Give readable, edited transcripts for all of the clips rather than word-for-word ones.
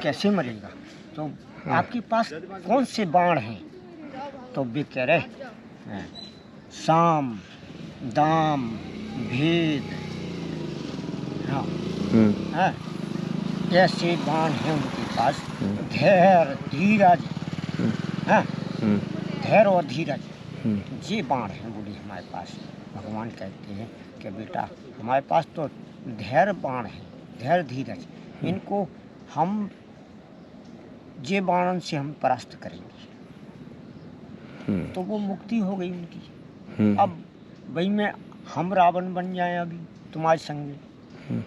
कैसे मरेगा? तो आपके पास कौन से बाण हैं? तो वे कह रहे हैं साम, दाम, भेद, हाँ, हाँ, ऐसे बाण हैं उनके पास। धैर्य, धीरज, हाँ, धैर्य और धीरज, ये बाण हैं बोले हमारे पास। भगवान कहते हैं कि बेटा हमारे पास तो धैर्य बाण है, धैर्य धीरज, इनको हम ये बाणन से हम परास्त करेंगे। तो वो मुक्ति हो गई उनकी। अब वही में हम रावण बन जाए अभी तुम्हारे संग में।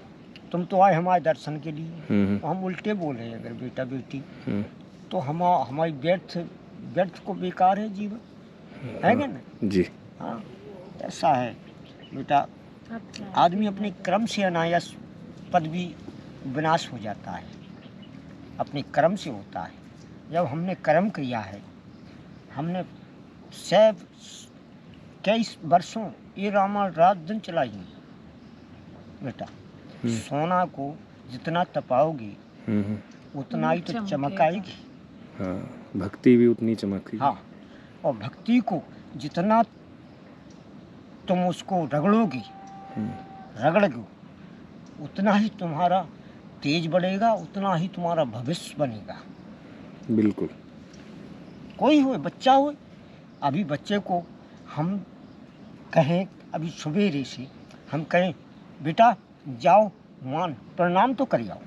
तुम तो आए हमारे दर्शन के लिए, तो हम उल्टे बोल रहे हैं अगर बेटा बेटी, तो हमारी व्यर्थ को बेकार है जीवन, है क्या ना जी? हाँ, ऐसा है बेटा। आदमी अपने कर्म से अनायास पदवी विनाश हो जाता है, अपने कर्म से होता है। जब हमने कर्म किया है, हमने कई वर्षों ये रामायण रात दिन चलाई बेटा। सोना को जितना तपाओगी उतना ही तो चमक आएगी। हाँ, भक्ति भी उतनी चमकेगी। हाँ, और भक्ति को जितना तुम उसको रगड़ोगी, उतना ही तुम्हारा तेज बढ़ेगा, उतना ही तुम्हारा भविष्य बनेगा। बिल्कुल। कोई हो, बच्चा हो, अभी बच्चे को हम कहें, अभी सवेरे से हम कहें बेटा जाओ मान प्रणाम तो कर जाओ।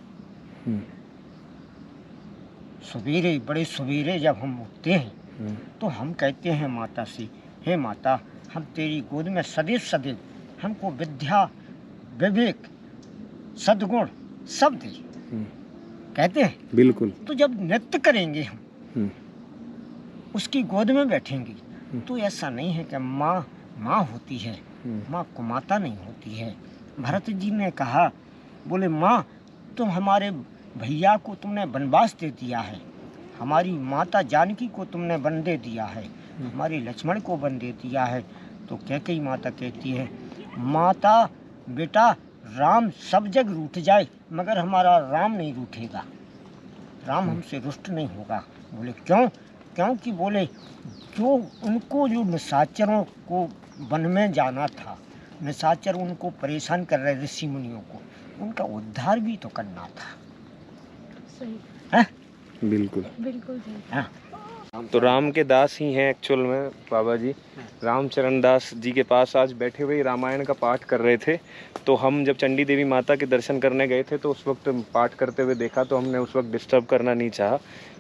सवेरे, बड़े सवेरे जब हम उठते हैं तो हम कहते हैं माता से, हे माता हम तेरी गोद में सदैव सदैव हमको विद्या, विवेक, सद्गुण सब दे, कहते हैं। बिल्कुल। तो जब नृत्य करेंगे हम, उसकी गोद में बैठेंगे, तो ऐसा नहीं है कि माँ होती है, माँ कुमाता नहीं होती है। भरत जी ने कहा, बोले माँ तुम हमारे भैया को तुमने वनवास दे दिया है, हमारी माता जानकी को तुमने वन दे दिया है, हमारे लक्ष्मण को वन दे दिया है। तो कैकेयी माता कहती है, माता बेटा राम सब जग रूठ जाए मगर हमारा राम नहीं रूठेगा, राम हमसे रुष्ट नहीं होगा। बोले क्यों? क्योंकि बोले जो उनको जो निशाचरों को वन में जाना था, निशाचर उनको परेशान कर रहे ऋषि मुनियों को, उनका उद्धार भी तो करना था। सही है? बिल्कुल बिल्कुल। हाँ। तो राम के दास ही हैं एक्चुअल में बाबा जी। रामचरण दास जी के पास आज बैठे हुए रामायण का पाठ कर रहे थे। तो हम जब चंडी देवी माता के दर्शन करने गए थे तो उस वक्त पाठ करते हुए देखा, तो हमने उस वक्त डिस्टर्ब करना नहीं चाहा।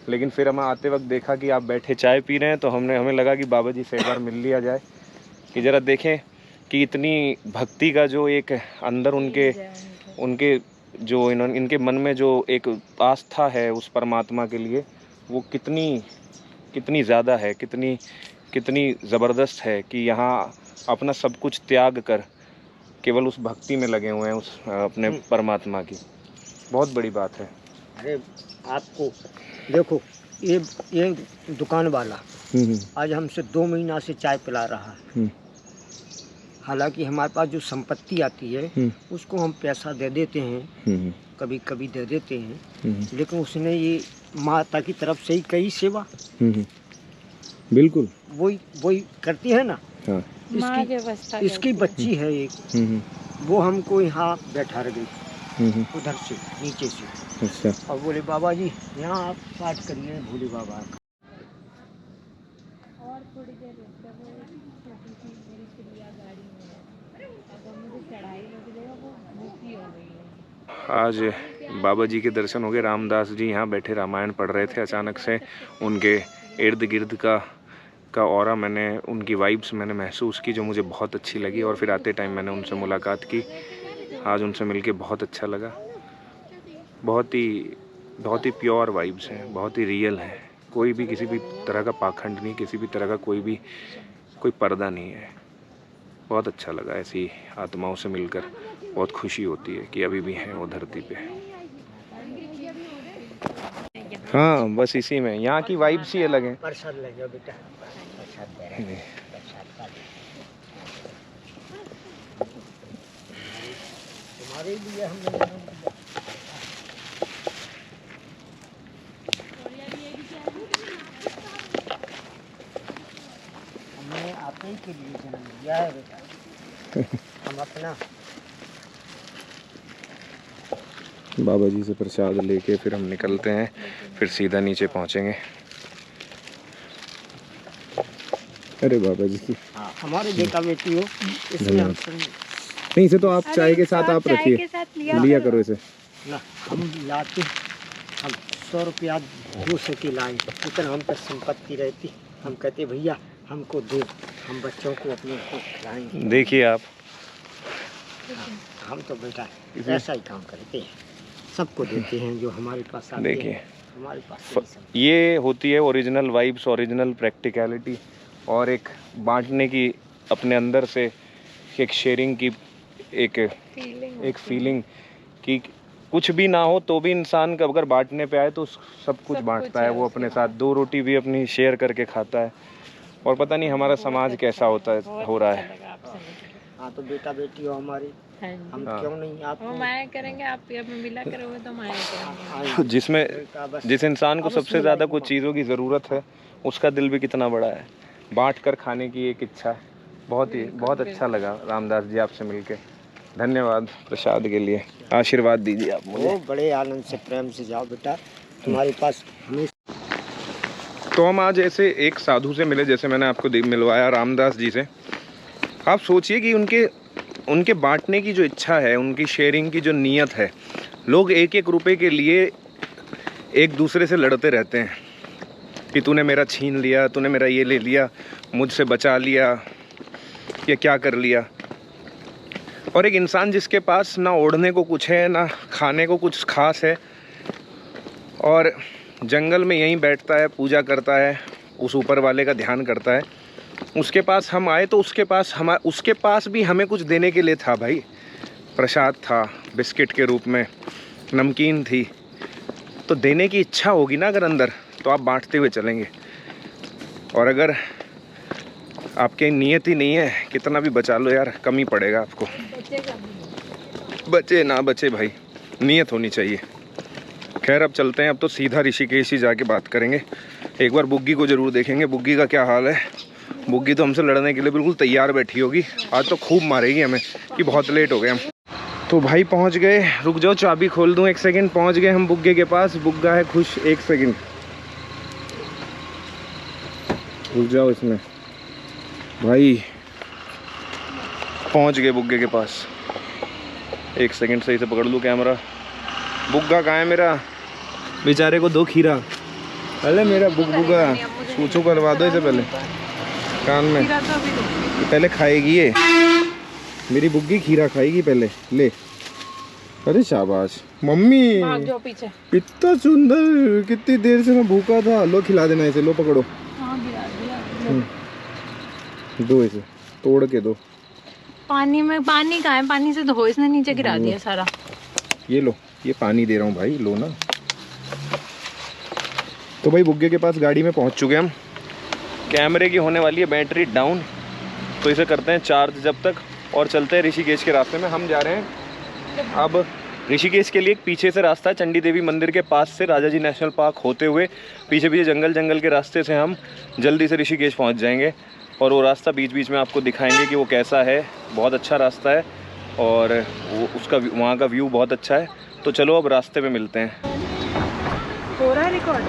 लेकिन फिर हम आते वक्त देखा कि आप बैठे चाय पी रहे हैं, तो हमें लगा कि बाबा जी से एक बार मिल लिया जाए, कि ज़रा देखें कि इतनी भक्ति का जो एक अंदर उनके जो इनके मन में जो एक आस्था है उस परमात्मा के लिए, वो कितनी ज़्यादा है, कितनी ज़बरदस्त है कि यहाँ अपना सब कुछ त्याग कर केवल उस भक्ति में लगे हुए हैं, उस अपने परमात्मा की। बहुत बड़ी बात है। अरे आपको देखो, ये दुकान वाला आज हमसे 2 महीना से चाय पिला रहा है। हालांकि हमारे पास जो संपत्ति आती है उसको हम पैसा दे देते हैं, कभी कभी दे देते हैं, लेकिन उसने ये माता की तरफ से ही कई सेवा। बिल्कुल वही करती है ना। हाँ। इसकी बच्ची है एक, वो हमको यहाँ बैठा गई उधर से नीचे से। अच्छा। और बोले बाबा जी यहाँ आप पाठ करिए भोले बाबा का। और थोड़ी देर रुक वो छोटी सी मेरी चिड़िया गाड़ी में है, अब मुझे चढ़ाई लग जाएगा, वो भूखी हो गई है। आज बाबा जी के दर्शन हो गए। रामदास जी यहाँ बैठे रामायण पढ़ रहे थे। अचानक से उनके इर्द गिर्द का ऑरा, मैंने उनकी वाइब्स मैंने महसूस की, जो मुझे बहुत अच्छी लगी। और फिर आते टाइम मैंने उनसे मुलाकात की। आज उनसे मिलके बहुत अच्छा लगा। बहुत ही प्योर वाइब्स हैं, बहुत ही रियल हैं। कोई भी किसी भी तरह का पाखंड नहीं, किसी भी तरह का कोई पर्दा नहीं है। बहुत अच्छा लगा ऐसी आत्माओं से मिलकर। बहुत खुशी होती है कि अभी भी हैं वो धरती पे। हाँ, बस इसी में यहाँ की वाइब्स ही अलग हैं। प्रसाद ले जाओ बेटा, प्रसाद दे रहे हैं, प्रसाद का तुम्हारे लिए हमने आपके ही के लिए जन्म लिया है बेटा। हम अपना बाबा जी से प्रसाद लेके फिर हम निकलते हैं, फिर सीधा नीचे पहुंचेंगे। अरे बाबा जी की हमारे बेटा बेटी हो, इसमें हम नहीं, इसे तो आप चाय के साथ आप रखिए, लिया करो इसे ना। हम लाते, हम 100 रुपया 200 की लाए, इतना हम पर संपत्ति रहती, हम कहते भैया हमको दो, हम बच्चों को अपने को खिलाएंगे। देखिए आप, हम तो बेटा ऐसा ही काम करते हैं, सबको देते हैं जो हमारे पास आते देखिए हैं, हमारे पास ये होती है ओरिजिनल वाइब्स, ओरिजिनल प्रैक्टिकलिटी, और एक बांटने की, अपने अंदर से एक शेयरिंग की एक फीलिंग कि कुछ भी ना हो तो भी इंसान का अगर बांटने पे आए तो सब कुछ बांटता है। वो अपने साथ 2 रोटी भी अपनी शेयर करके खाता है, और पता नहीं हमारा समाज कैसा होता है, हो रहा है। हाँ तो बेटा बेटी हो हमारी, हम क्यों नहीं आप माया करेंगे, आप मिला करोगे तो माया करेंगे। जिसमें जिस इंसान को सबसे ज़्यादा कुछ चीज़ों की ज़रूरत है, उसका दिल भी कितना बड़ा है। बांट कर खाने की एक इच्छा, बहुत अच्छा लगा रामदास जी आपसे मिलके। धन्यवाद प्रसाद के लिए, आशीर्वाद दीजिए आप मुझे। वो बड़े आनंद से प्रेम से जाओ बेटा, तुम्हारे पास हमेशा। तो हम आज ऐसे एक साधु से मिले, जैसे मैंने आपको मिलवाया रामदास जी से। आप सोचिए कि उनके बांटने की जो इच्छा है, उनकी शेयरिंग की जो नीयत है, लोग 1-1 रुपए के लिए एक दूसरे से लड़ते रहते हैं कि तूने मेरा छीन लिया, तूने मेरा ये ले लिया, मुझसे बचा लिया, ये क्या कर लिया। और एक इंसान जिसके पास ना ओढ़ने को कुछ है, ना खाने को कुछ खास है, और जंगल में यहीं बैठता है, पूजा करता है, उस ऊपर वाले का ध्यान करता है, उसके पास हम आए तो उसके पास भी हमें कुछ देने के लिए था भाई। प्रसाद था, बिस्किट के रूप में नमकीन थी, तो देने की इच्छा होगी ना अगर अंदर, तो आप बांटते हुए चलेंगे। और अगर आपके नियत ही नहीं है, कितना भी बचा लो यार, कम ही पड़ेगा आपको। बचे ना बचे भाई, नियत होनी चाहिए। खैर अब चलते हैं, अब तो सीधा ऋषिकेश ही जाके बात करेंगे। एक बार बुग्गी को ज़रूर देखेंगे, बुग्गी का क्या हाल है। बुग्गी तो हमसे लड़ने के लिए बिल्कुल तैयार बैठी होगी, आज तो खूब मारेगी हमें कि बहुत लेट हो गए हम। तो भाई पहुंच गए, रुक जाओ चाबी खोल दूं 1 सेकंड। पहुंच गए हम बुग्गे के पास, बुग्गा है खुश। 1 सेकंड रुक जाओ इसमें भाई, पहुंच गए बुग्गे के पास। 1 सेकंड सही से पकड़ लूँ कैमरा। बुग्गा कहाँ है मेरा, बेचारे को 2 खीरा। अरे मेरा बुग्गा, पूछो करवा दो इसे पहले कान में, पहले खाएगी ये मेरी बुग्गी, खीरा खाएगी पहले। ले, अरे शाबाश मम्मी, जो पीछे इतना सुंदर, कितनी देर से मैं भूखा था। लो खिला देना इसे, लो पकड़ो। दो इसे, तोड़ के दो। पानी में, पानी कहाँ है, पानी से धो, इसने नीचे गिरा दिया सारा। ये लो, ये पानी दे रहा हूँ भाई, लो ना। तो भाई बुग्गे के पास गाड़ी में पहुँच चुके हम। कैमरे की होने वाली है बैटरी डाउन, तो इसे करते हैं चार्ज जब तक, और चलते हैं ऋषिकेश के रास्ते में। हम जा रहे हैं अब ऋषिकेश के लिए। एक पीछे से रास्ता है, चंडी देवी मंदिर के पास से राजा जी नेशनल पार्क होते हुए पीछे पीछे जंगल के रास्ते से हम जल्दी से ऋषिकेश पहुंच जाएंगे। और वो रास्ता बीच बीच में आपको दिखाएंगे कि वो कैसा है। बहुत अच्छा रास्ता है, और वो उसका वहाँ का व्यू बहुत अच्छा है। तो चलो अब रास्ते में मिलते हैं। हो रहा है रिकॉर्ड।